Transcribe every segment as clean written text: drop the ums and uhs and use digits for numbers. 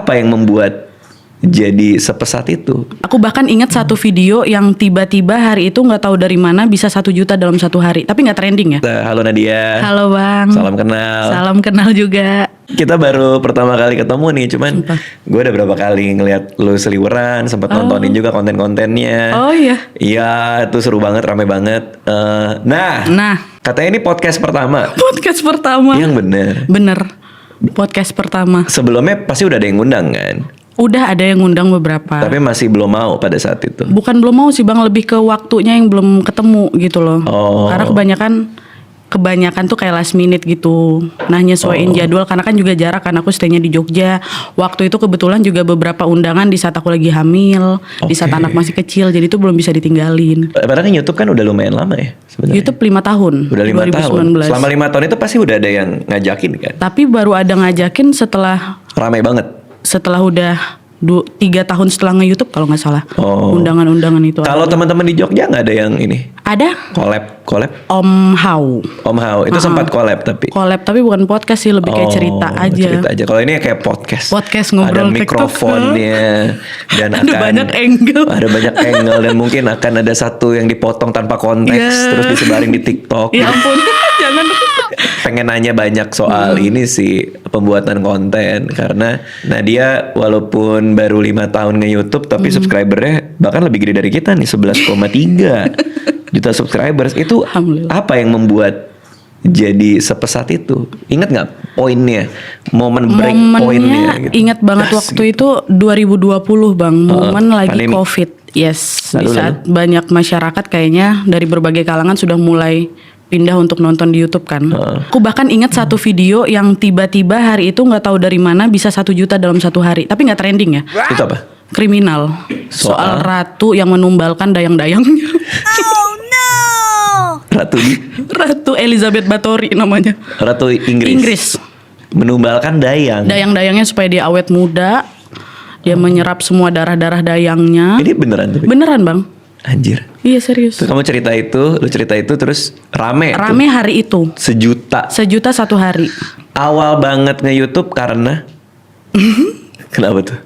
Apa yang membuat jadi sepesat itu? Aku bahkan ingat satu video yang tiba-tiba hari itu nggak tahu dari mana bisa 1 juta dalam 1 hari, tapi nggak trending ya. Halo Nadia. Halo Bang. Salam kenal. Salam kenal juga. Kita baru pertama kali ketemu nih, cuman gue udah berapa kali ngeliat lu seliweran, sempat nontonin juga konten-kontennya. Oh iya. Iya, itu seru banget, rame banget. Nah, katanya ini podcast pertama. Podcast pertama. Yang Bener. Podcast pertama. Sebelumnya pasti udah ada yang ngundang kan? Udah ada yang ngundang beberapa. Tapi masih belum mau pada saat itu. Bukan belum mau sih Bang, lebih ke waktunya yang belum ketemu gitu loh. Oh. Karena kebanyakan tuh kayak last minute gitu. Nah nyesuaiin jadwal karena kan juga jarak kan, aku stay-nya di Jogja. Waktu itu kebetulan juga beberapa undangan di saat aku lagi hamil, di saat anak masih kecil, jadi itu belum bisa ditinggalin. Padahal kan YouTube kan udah lumayan lama ya sebenarnya. YouTube 5 tahun. Udah 5 tahun. Selama 5 tahun itu pasti udah ada yang ngajakin kan? Tapi baru ada ngajakin setelah Ramai banget. Setelah udah 3 tahun setelah nge-YouTube kalau nggak salah. Undangan-undangan itu. Kalau teman-teman di Jogja nggak ada yang ini? Ada. Collab? Om Hao Itu sempat collab tapi. Collab tapi bukan podcast sih, lebih kayak cerita aja. Cerita aja. Kalau ini kayak podcast. Podcast ngobrol. Ada mikrofonnya dan ada banyak angle. Ada banyak angle dan mungkin akan ada satu yang dipotong tanpa konteks terus disebarin di TikTok. Ya ampun, jangan. Pengen nanya banyak soal ini sih, pembuatan konten, karena Nadia walaupun baru 5 tahun nge-YouTube tapi subscribernya bahkan lebih gede dari kita nih, 11,3 juta subscribers. Itu apa yang membuat jadi sepesat itu? Ingat nggak poinnya, momennya gitu? Ingat banget waktu itu 2020 Bang, momen lagi pandemi. COVID. Yes, di saat banyak masyarakat kayaknya dari berbagai kalangan sudah mulai pindah untuk nonton di YouTube kan. Aku bahkan ingat satu video yang tiba-tiba hari itu nggak tahu dari mana bisa 1 juta dalam 1 hari, tapi nggak trending ya. Itu apa? Kriminal. Soal ratu yang menumbalkan dayang-dayangnya. Oh no. Ratu Elizabeth Bathory namanya. Ratu Inggris. Menumbalkan dayang. Dayang-dayangnya supaya dia awet muda. Dia menyerap semua darah-darah dayangnya. Ini beneran tapi? Beneran Bang. Anjir. Iya serius. Terus lu cerita itu terus rame tuh. Hari itu 1 juta 1 hari. Awal banget nge-YouTube karena kenapa tuh?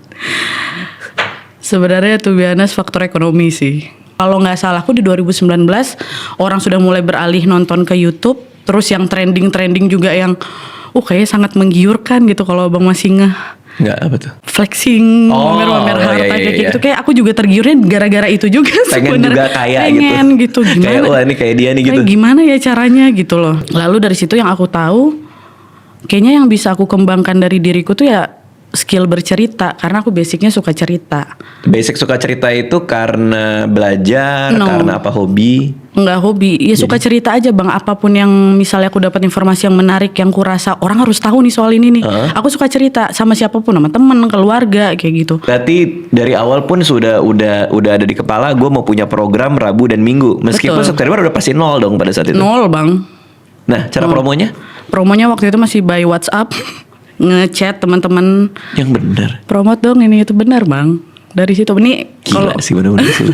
Sebenarnya tuh biasa faktor ekonomi sih. Kalau nggak salah aku di 2019 orang sudah mulai beralih nonton ke YouTube. Terus yang trending juga yang kayaknya sangat menggiurkan gitu kalau Bang masih Nggak, apa tuh? Flexing, pamer harta kayak gitu. Kayak aku juga tergiurnya gara-gara itu juga sebenarnya. Pengen juga kaya gitu. Gimana? Kayak wah ini kayak dia nih gitu. Gimana ya caranya gitu loh. Lalu dari situ yang aku tahu, kayaknya yang bisa aku kembangkan dari diriku tuh ya skill bercerita. Karena aku basicnya suka cerita. Basic suka cerita itu karena belajar, karena apa, hobi? Enggak hobi, ya suka cerita aja Bang. Apapun yang misalnya aku dapat informasi yang menarik, yang kurasa orang harus tahu nih soal ini nih. Aku suka cerita sama siapapun, sama teman, keluarga, kayak gitu. Berarti dari awal pun udah ada di kepala, gue mau punya program Rabu dan Minggu. Meskipun subscriber udah pasti 0 dong pada saat itu. 0 Bang. Nah, cara promonya? Promonya waktu itu masih by WhatsApp, ngechat teman-teman. Yang benar. Promote dong ini itu benar Bang. Dari situ ini kalau sih benar-benar sih.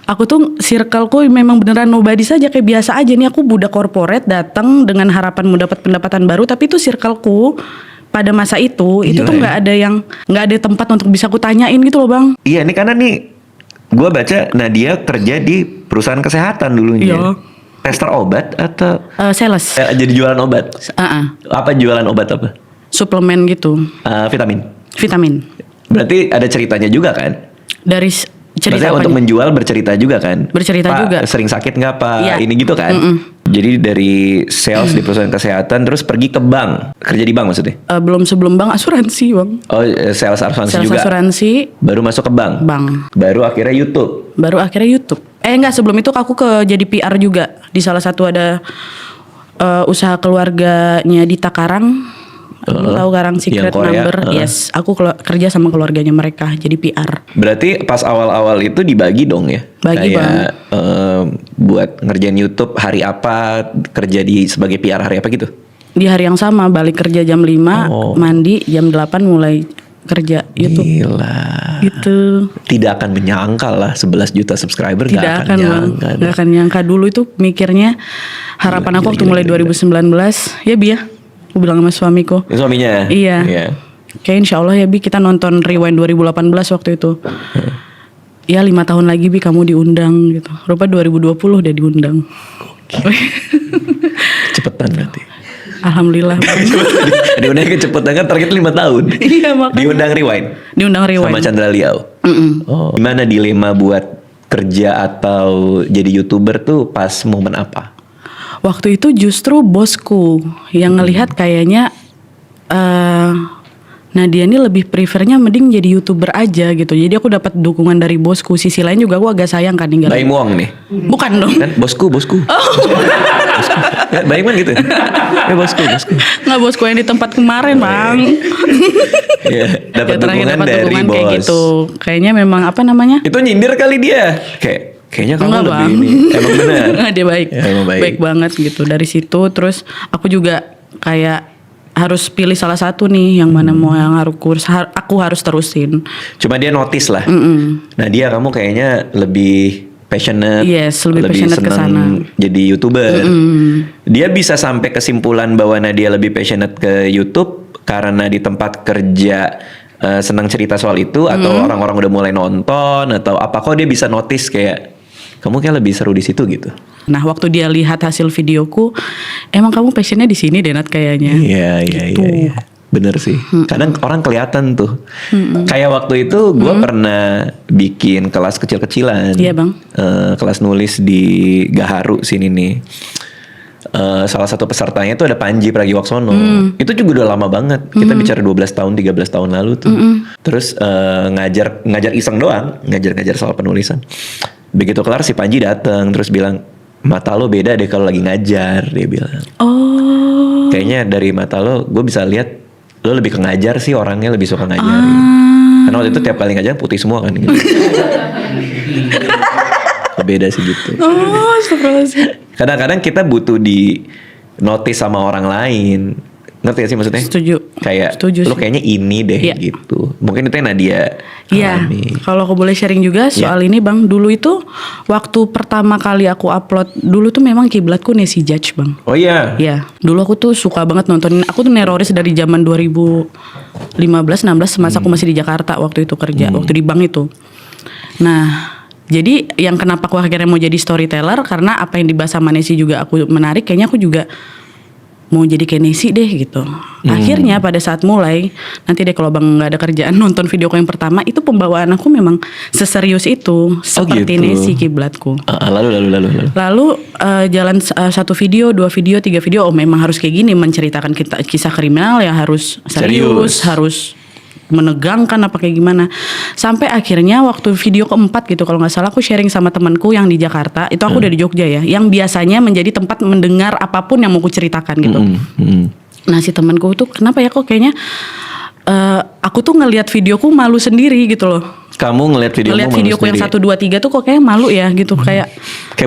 Aku tuh circleku memang beneran nobody saja, kayak biasa aja nih, aku budak korporat datang dengan harapan mendapat pendapatan baru, tapi itu circleku pada masa itu tuh nggak ada tempat untuk bisa aku tanyain gitu loh Bang. Iya, ini karena nih gue baca Nadia kerja di perusahaan kesehatan dulunya. Iya. Tester obat atau sales? Jadi jualan obat. Apa jualan obat apa? Suplemen gitu. Vitamin. Berarti ada ceritanya juga kan? Dari cerita untuk menjual bercerita juga kan? Bercerita Pak, juga. Sering sakit nggak Pak? Ini gitu kan? Jadi dari sales di perusahaan kesehatan terus pergi ke bank. Kerja di bank maksudnya? Belum, sebelum bank asuransi Bang. Oh, sales asuransi juga? Asuransi. Baru masuk ke bank? Baru akhirnya YouTube? Enggak, sebelum itu aku jadi PR juga. Di salah satu ada usaha keluarganya di Takarang. Tahu Karang Secret Number. Yes, aku kerja sama keluarganya mereka jadi PR. Berarti pas awal-awal itu dibagi dong ya? Bagi kayak buat ngerjain YouTube hari apa, kerja sebagai PR hari apa gitu? Di hari yang sama, balik kerja jam 5, mandi jam 8 mulai kerja YouTube. Gila. Gitu. Tidak akan menyangka lah 11 juta subscriber. Tidak akan nyangka. Gak akan nyangka. Dulu itu mikirnya harapan aku waktu mulai 2019 ya Bia. Aku bilang sama suamiku. Suaminya? Iya. Kayak insya Allah ya Bi, kita nonton Rewind 2018 waktu itu. Ya 5 tahun lagi Bi kamu diundang gitu. Rupa 2020 udah diundang. Cepetan berarti. Alhamdulillah. Diundang kecepatan kan target 5 tahun. Iya makanya. Diundang Rewind. Diundang Rewind. Sama Chandra Liao. Oh, gimana dilema buat kerja atau jadi YouTuber tuh pas momen apa? Waktu itu justru bosku yang ngelihat kayaknya Nadia ini lebih prefernya mending jadi YouTuber aja gitu. Jadi aku dapat dukungan dari bosku. Sisi lain juga aku agak sayang kan ninggalin. Baim Wong nih. Bukan dong. Kan bosku. Bosku. Ya, Baim kan gitu. Ya bosku. Nggak bosku yang di tempat kemarin bang. Ya, dapat Ya, terakhir dukungan dapat dari dukungan bos. kayak gitu. Kayaknya memang apa namanya? Itu nyindir kali dia. Kayaknya kamu Enggak, lebih Bang. ini. Emang benar. Nggak, dia baik. Ya, emang baik. Baik banget gitu. Dari situ terus aku juga kayak harus pilih salah satu nih yang mana mau yang aku harus terusin. Cuma dia notice lah. Nah dia kamu kayaknya lebih passionate, Yes, lebih passionate ke sana. seneng jadi YouTuber. Dia bisa sampai kesimpulan bahwa Nadia lebih passionate ke YouTube karena di tempat kerja senang cerita soal itu, atau orang-orang udah mulai nonton, atau apa, kok dia bisa notice kayak kamu kayak lebih seru di situ gitu. Nah waktu dia lihat hasil videoku, emang kamu passionnya di sini deh Nat kayaknya. Iya. Bener sih. Kadang orang kelihatan tuh. Kayak waktu itu gue pernah bikin kelas kecil-kecilan. Iya, Bang. Kelas nulis di Gaharu sini nih. Salah satu pesertanya tuh ada Panji Pragiwaksono. Itu juga udah lama banget. Kita bicara 12 tahun, 13 tahun lalu tuh. Terus ngajar iseng doang, ngajar soal penulisan. Begitu kelar si Panji datang terus bilang, "Mata lo beda deh kalau lagi ngajar," dia bilang. Oh. Kayaknya dari mata lo gue bisa lihat lo lebih ke ngajar sih, orangnya lebih suka ngajarin. Karena waktu itu tiap kali ngajar putih semua kan gitu. Beda sih gitu. Oh, astagfirullahaladzim. Kadang-kadang kita butuh di notice sama orang lain. Ngerti gak sih maksudnya? Setuju. Kayak Setuju lo sih. kayaknya ini deh Iya. gitu. Mungkin itu yang Nadia Iya, alami. kalau aku boleh sharing juga soal ini Bang. Dulu itu waktu pertama kali aku upload, dulu tuh memang kiblatku Nancy Judge Bang. Oh iya. Iya, dulu aku tuh suka banget nontonin. Aku tuh neroris dari zaman 2015-16 semasa aku masih di Jakarta waktu itu kerja, waktu di bank itu. Nah, jadi yang kenapa aku akhirnya mau jadi storyteller karena apa yang dibahas sama Nancy juga aku menarik. Kayaknya aku juga mau jadi kayak Nancy deh gitu. Akhirnya pada saat mulai, nanti deh kalau Bang nggak ada kerjaan nonton videoku yang pertama, itu pembawaan aku memang seserius itu, seperti gitu. Nancy kiblatku. Lalu. Lalu jalan satu video, 2 video, 3 video, oh memang harus kayak gini, menceritakan kisah kriminal ya harus serius, harus menegangkan apa kayak gimana. Sampai akhirnya waktu video keempat gitu kalau nggak salah, aku sharing sama temanku yang di Jakarta, itu aku udah di Jogja ya, yang biasanya menjadi tempat mendengar apapun yang mau aku ceritakan gitu. Nah si temanku tuh kenapa ya kok kayaknya aku tuh ngelihat videoku malu sendiri gitu loh. Kamu ngeliat Videoku yang 1, 2, 3 tuh kok kayak malu ya gitu, kayak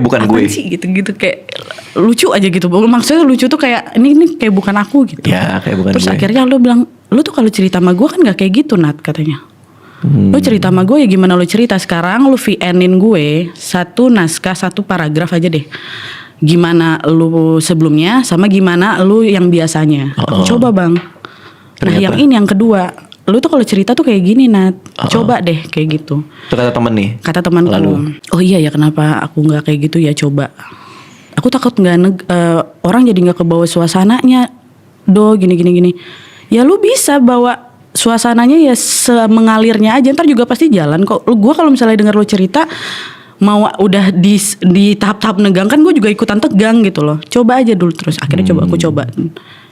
bukan apaan gue sih gitu kayak lucu aja gitu. Maksudnya lucu tuh kayak ini kayak bukan aku gitu. Ya kayak bukan Terus gue. akhirnya lu bilang, lu tuh kalau cerita sama gue kan gak kayak gitu Nat katanya. Lu cerita sama gue ya gimana lu cerita, sekarang lu VN-in gue 1 naskah 1 paragraf aja deh. Gimana lu sebelumnya sama gimana lu yang biasanya. Aku coba Bang. Nah yang ini yang kedua, lu tuh kalau cerita tuh kayak gini Nat. Coba deh kayak gitu. Itu kata temen nih. Kata temanku. Lalu? Oh iya ya kenapa aku nggak kayak gitu ya coba. Aku takut orang jadi nggak kebawa suasananya. Gini. Ya lu bisa bawa suasananya ya semengalirnya aja. Ntar juga pasti jalan kok. Gue kalau misalnya dengar lu cerita mau udah di tahap-tahap menegangkan, gue juga ikutan tegang gitu loh. Coba aja dulu terus. Akhirnya aku coba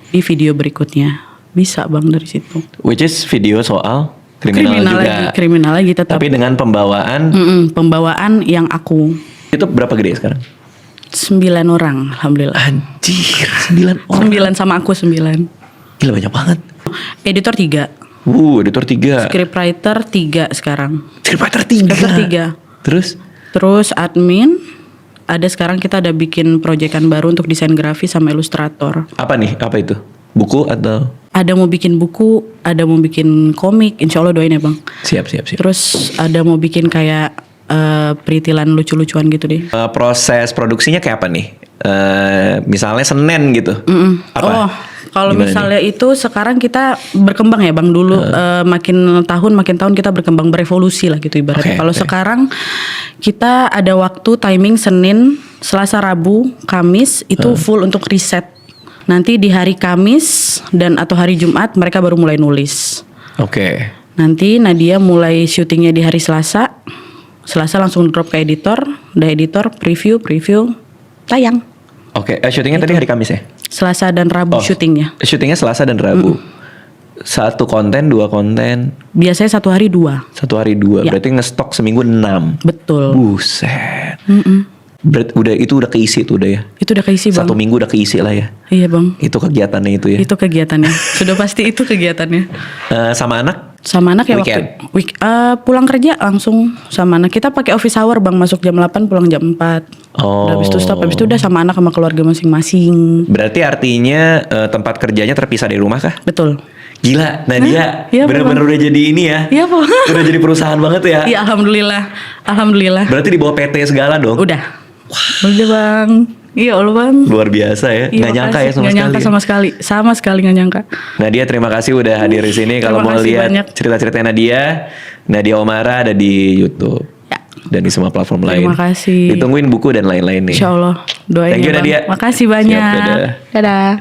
di video berikutnya. Bisa Bang dari situ. Which is video soal kriminal juga. Kriminal lagi tetap. Tapi dengan pembawaan. Pembawaan yang aku. Itu berapa gede sekarang? 9 orang, alhamdulillah. Anjir, 9 orang. 9 sama aku 9. Gila banyak banget. Editor 3. Editor 3. Scriptwriter 3 sekarang. Scriptwriter 3. Terus admin. Ada sekarang kita ada bikin proyekan baru untuk desain grafis sama ilustrator. Apa nih? Apa itu? Buku atau? Ada mau bikin buku, ada mau bikin komik. Insya Allah doain ya Bang. Siap. Terus ada mau bikin kayak peritilan lucu-lucuan gitu deh. Proses produksinya kayak apa nih? Misalnya Senin gitu. Apa? Oh, Kalau Gimana misalnya itu sekarang kita berkembang ya Bang, dulu makin tahun kita berkembang, berevolusi lah gitu ibaratnya. Oke, Kalau oke. sekarang kita ada waktu timing Senin, Selasa, Rabu, Kamis itu full untuk riset. Nanti di hari Kamis dan atau hari Jumat mereka baru mulai nulis. Oke. Nanti Nadia mulai syutingnya di hari Selasa. Selasa langsung drop ke editor, udah editor, preview, tayang. Oke, syutingnya tadi hari Kamis ya? Selasa dan Rabu syutingnya. Syutingnya Selasa dan Rabu. Satu konten, 2 konten, Biasanya satu hari 2. satu hari 2. Ya. Berarti ngestok seminggu 6. Betul. Buset. Berarti itu udah keisi tuh udah ya. Itu udah keisi Bang. Satu minggu udah keisi lah ya. Iya Bang. Itu kegiatannya itu ya. Itu kegiatannya. Sudah pasti itu kegiatannya. Sama anak? Sama anak ya Weekend? pulang kerja langsung sama anak. Kita pakai office hour Bang, masuk jam 8 pulang jam 4. Oh. Udah habis itu stop, habis itu udah sama anak sama keluarga masing-masing. Berarti artinya tempat kerjanya terpisah dari rumah kah? Betul. Gila, Nadia Iya, bener-bener udah jadi ini ya. Iya Bang. Udah jadi perusahaan banget ya. Iya alhamdulillah. Berarti di bawah PT segala dong. Udah. Udah Bang. Iya Allah Bang. Luar biasa ya. Iya, Nggak nyangka makasih. ya sama Nggak sekali. nyangka ya. sama sekali nggak nyangka. Nadia terima kasih udah hadir di sini. Kalau Terima mau kasih lihat banyak. cerita-cerita Nadia Omara ada di YouTube Ya. dan di semua platform lain. Terima kasih. Ditungguin buku dan lain-lain nih. Insya Allah doain Thank you, ya Bang. Nadia. Makasih Siap, banyak. dadah. Dadah.